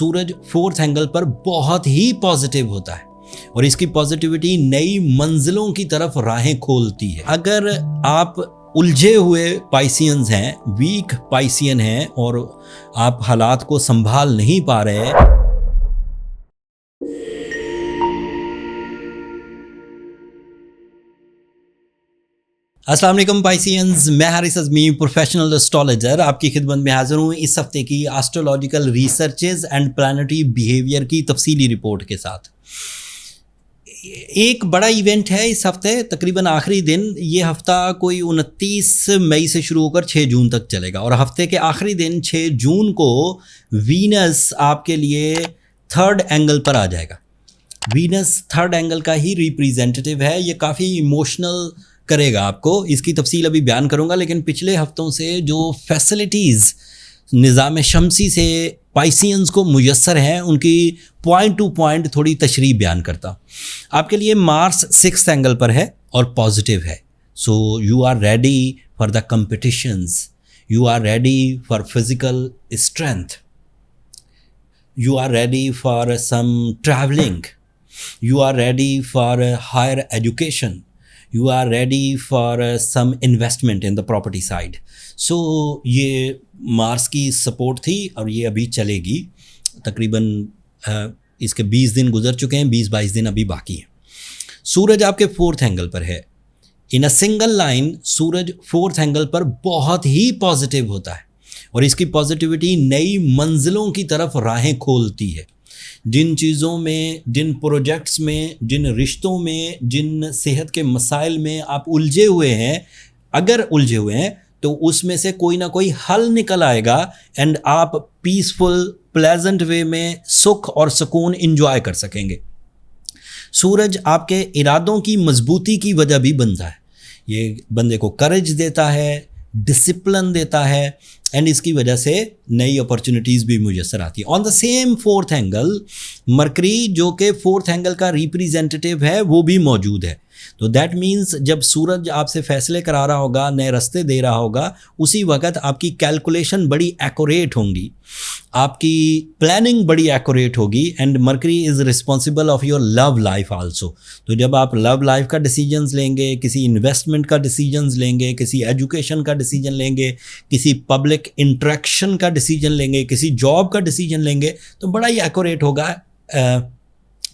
सूरज fourth angle पर बहुत ही positive होता है और इसकी पॉजिटिविटी नई मंजिलों की तरफ राहें खोलती है। अगर आप उलझे हुए पाइसियंस हैं, वीक पाइसियन हैं और आप हालात को संभाल नहीं पा रहे हैं, अस्सलाम वालेकुम पाइसियंस, मैं हारिस अज़मी प्रोफेशनल एस्ट्रोलॉजर आपकी खिदमत में हाजिर हूँ इस हफ्ते की astrological researches and planetary behaviour की तफसीली रिपोर्ट के साथ। एक बड़ा इवेंट है इस हफ्ते, तकरीबन आखिरी दिन। ये हफ्ता कोई 29 मई से शुरू होकर 6 जून तक चलेगा और हफ्ते के आखिरी दिन 6 जून को वीनस आपके लिए थर्ड एंगल पर आ जाएगा। वीनस थर्ड एंगल का ही रिप्रेजेंटेटिव है। ये काफ़ी इमोशनल करेगा आपको, इसकी तफसील अभी बयान करूंगा। लेकिन पिछले हफ्तों से जो फैसिलिटीज़ निज़ाम शमसी से पाइसियंस को मुयस्सर हैं उनकी पॉइंट टू पॉइंट थोड़ी तशरीह बयान करता। आपके लिए मार्स 6th एंगल पर है और पॉजिटिव है। So you are ready for the competitions, you are ready for physical strength, you are ready for some travelling, you are ready for higher education, you are ready for some investment in the property side. So ये Mars की support थी और ये अभी चलेगी। तकरीबन इसके 20 दिन गुजर चुके हैं, 20-22 दिन अभी बाकी हैं। सूरज आपके 4th एंगल पर है। इन अ सिंगल लाइन सूरज 4th एंगल पर बहुत ही पॉजिटिव होता है और इसकी पॉजिटिविटी नई मंजिलों की तरफ राहें खोलती है। जिन चीज़ों में, जिन प्रोजेक्ट्स में, जिन रिश्तों में, जिन सेहत के मसाइल में आप उलझे हुए हैं, अगर उलझे हुए हैं तो उसमें से कोई ना कोई हल निकल आएगा एंड आप पीसफुल प्लेजेंट वे में सुख और सुकून इंजॉय कर सकेंगे। सूरज आपके इरादों की मजबूती की वजह भी बनता है। ये बंदे को करेज देता है, डिसिप्लिन देता है एंड इसकी वजह से नई अपॉर्चुनिटीज़ भी मुयस्सर आती है। On the same 4th angle mercury जो कि 4th एंगल का रिप्रेजेंटेटिव है वो भी मौजूद है। तो दैट मीन्स जब सूरज आपसे फैसले करा रहा होगा, नए रास्ते दे रहा होगा, उसी वक्त आपकी कैलकुलेशन बड़ी एक्यूरेट होंगी, आपकी प्लानिंग बड़ी एक्यूरेट होगी and mercury is responsible of your love life also. तो जब आप लव लाइफ का डिसीजंस लेंगे, किसी इन्वेस्टमेंट का डिसीजंस लेंगे, किसी एजुकेशन का डिसीजन लेंगे, किसी पब्लिक इंटरेक्शन का डिसीजन लेंगे, किसी जॉब का डिसीजन लेंगे, तो बड़ा ही एक्यूरेट होगा।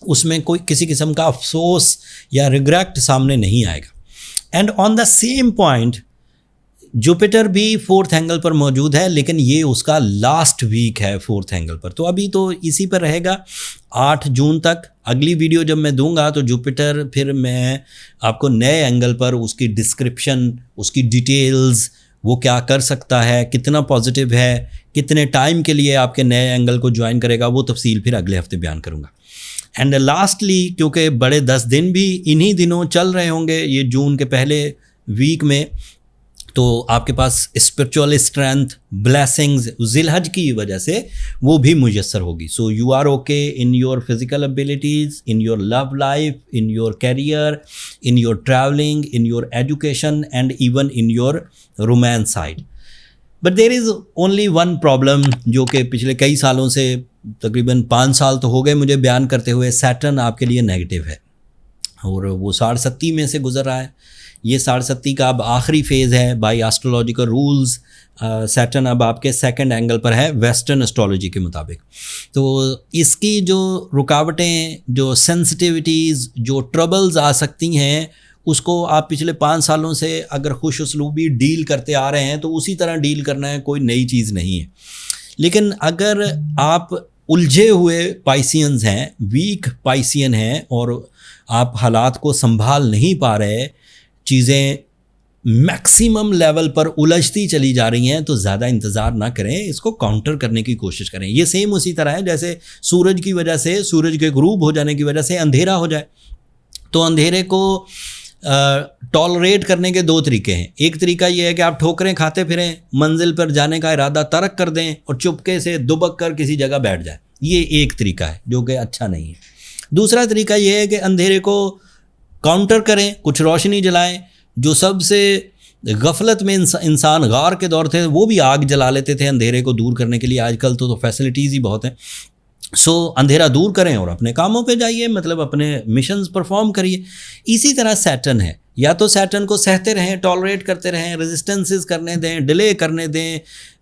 उसमें कोई किसी किस्म का अफसोस या रिग्रेट सामने नहीं आएगा। And on the same point Jupiter भी 4th एंगल पर मौजूद है, लेकिन ये उसका लास्ट वीक है 4th एंगल पर। तो अभी तो इसी पर रहेगा 8 जून तक। अगली वीडियो जब मैं दूंगा तो जुपिटर फिर मैं आपको नए एंगल पर उसकी डिस्क्रिप्शन, उसकी डिटेल्स, वो क्या कर सकता है, कितना पॉजिटिव है, कितने टाइम के लिए आपके नए एंगल को ज्वाइन करेगा, वो तफसील फिर अगले हफ्ते बयान करूँगा। एंड लास्टली, क्योंकि बड़े 10 दिन भी इन्हीं दिनों चल रहे होंगे ये जून के पहले वीक में, तो आपके पास स्पिरिचुअल स्ट्रेंथ, ब्लेसिंग्स जिलहज की वजह से वो भी मुयस्सर होगी। So you are okay in your physical abilities, in your love life, in your career, in your travelling, in your education and even in your romance side. But there is only one problem जो कि पिछले कई सालों से, तकरीबन 5 साल तो हो गए मुझे बयान करते हुए, सैटर्न आपके लिए नेगेटिव है और वो 67 में से गुजर रहा है। ये 67 का अब आखिरी फेज़ है बाय एस्ट्रोलॉजिकल रूल्स। सैटर्न अब आपके 2nd एंगल पर है वेस्टर्न एस्ट्रोलॉजी के मुताबिक। तो इसकी जो रुकावटें, जो सेंसिटिविटीज़, जो ट्रबल्स आ सकती हैं, उसको आप पिछले 5 सालों से अगर खुश उसलूबी डील करते आ रहे हैं तो उसी तरह डील करना है, कोई नई चीज़ नहीं है। लेकिन अगर आप उलझे हुए पाइसियंस हैं, वीक पाइसियन हैं और आप हालात को संभाल नहीं पा रहे, चीज़ें मैक्सिमम लेवल पर उलझती चली जा रही हैं, तो ज़्यादा इंतज़ार ना करें, इसको काउंटर करने की कोशिश करें। ये सेम उसी तरह है जैसे सूरज की वजह से, सूरज के ग्रूब हो जाने की वजह से अंधेरा हो जाए, तो अंधेरे को टॉलरेट करने के 2 तरीके हैं। एक तरीका ये है कि आप ठोकरें खाते फिरें, मंजिल पर जाने का इरादा तर्क कर दें और चुपके से दुबक कर किसी जगह बैठ जाए। ये एक तरीका है जो कि अच्छा नहीं है। दूसरा तरीका ये है कि अंधेरे को काउंटर करें, कुछ रोशनी जलाएं। जो सबसे गफलत में इंसान गार के दौर थे वो भी आग जला लेते थे अंधेरे को दूर करने के लिए। आजकल तो फैसिलिटीज़ ही बहुत हैं। सो अंधेरा दूर करें और अपने कामों पे जाइए, मतलब अपने मिशंस परफॉर्म करिए। इसी तरह सैटर्न है, या तो सैटर्न को सहते रहें, टॉलरेट करते रहें, रेजिस्टेंसेस करने दें, डिले करने दें,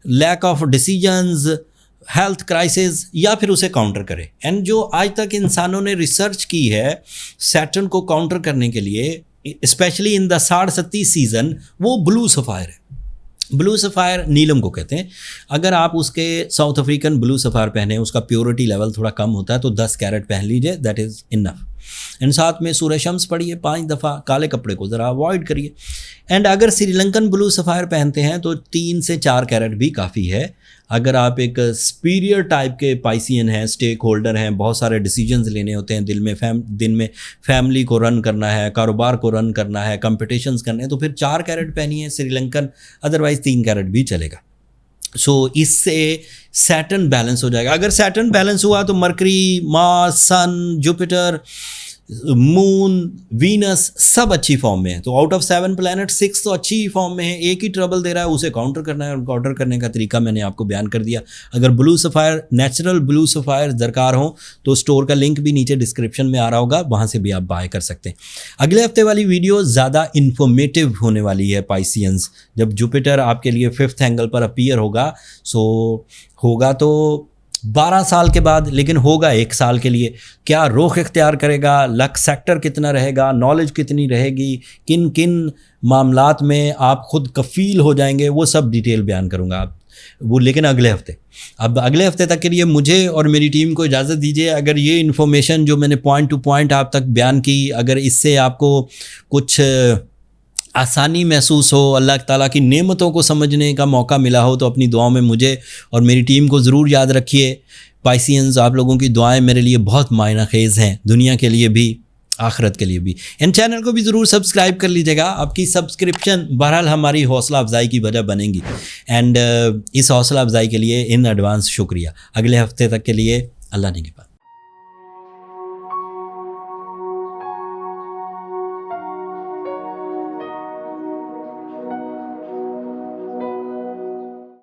lack of decisions, health crisis, या फिर उसे काउंटर करें। एंड जो आज तक इंसानों ने रिसर्च की है सैटर्न को काउंटर करने के लिए, स्पेशली इन द 60 सीजन, वो ब्लू सफ़ायर है। ब्लू सफ़ायर नीलम को कहते हैं। अगर आप उसके साउथ अफ्रीकन ब्लू सफ़ायर पहने, उसका प्योरिटी लेवल थोड़ा कम होता है, तो 10 कैरेट पहन लीजिए, दैट इज़ इनफ। एंड साथ में सूरज शम्स पढ़िए 5 दफ़ा, काले कपड़े को ज़रा अवॉइड करिए। एंड अगर श्रीलंकन ब्लू सफ़ायर पहनते हैं तो 3 से 4 कैरेट भी काफ़ी है। अगर आप एक सुपीरियर टाइप के पाइसियन हैं, स्टेक होल्डर हैं, बहुत सारे डिसीजंस लेने होते हैं दिन में फैमिली को रन करना है, कारोबार को रन करना है, कंपटीशंस करने हैं, तो फिर 4 कैरेट पहनिए श्रीलंकन, अदरवाइज़ 3 कैरेट भी चलेगा। सो इससे सैटर्न बैलेंस हो जाएगा। अगर सैटर्न बैलेंस हुआ तो मरकरी, मार्स, सन, जुपिटर, मून, वीनस सब अच्छी फॉर्म में है। तो आउट ऑफ 7 प्लैनेट 6 तो अच्छी फॉर्म में है। एक ही ट्रबल दे रहा है, उसे काउंटर करना है, और काउंटर करने का तरीका मैंने आपको बयान कर दिया। अगर blue sapphire, natural blue sapphire दरकार हो तो स्टोर का लिंक भी नीचे डिस्क्रिप्शन में आ रहा होगा, वहाँ से भी आप बाय कर सकते हैं। अगले हफ्ते वाली वीडियो ज़्यादा इन्फॉर्मेटिव होने वाली है पाइसियंस, जब जुपिटर आपके लिए 5th एंगल पर अपीयर होगा। सो होगा तो 12 साल के बाद, लेकिन होगा 1 साल के लिए। क्या रुख इख्तियार करेगा, लक सेक्टर कितना रहेगा, नॉलेज कितनी रहेगी, किन किन मामलात में आप खुद कफ़ील हो जाएंगे, वो सब डिटेल बयान करूँगा आप वो, लेकिन अगले हफ्ते। अब अगले हफ्ते तक के लिए मुझे और मेरी टीम को इजाज़त दीजिए। अगर ये इन्फॉर्मेशन जो मैंने पॉइंट टू पॉइंट आप तक बयान की, अगर इससे आपको कुछ आसानी महसूस हो, अल्लाह ताला की नेमतों को समझने का मौका मिला हो, तो अपनी दुआओं में मुझे और मेरी टीम को ज़रूर याद रखिए। पाइसियंस, आप लोगों की दुआएं मेरे लिए बहुत मायना खेज़ हैं, दुनिया के लिए भी, आखिरत के लिए भी। इन चैनल को भी ज़रूर सब्सक्राइब कर लीजिएगा। आपकी सब्सक्रिप्शन बहरहाल हमारी हौसला अफजाई की वजह बनेंगी। एंड इस हौसला अफजाई के लिए इन एडवांस शुक्रिया। अगले हफ्ते तक के लिए अल्लाह ने के पास।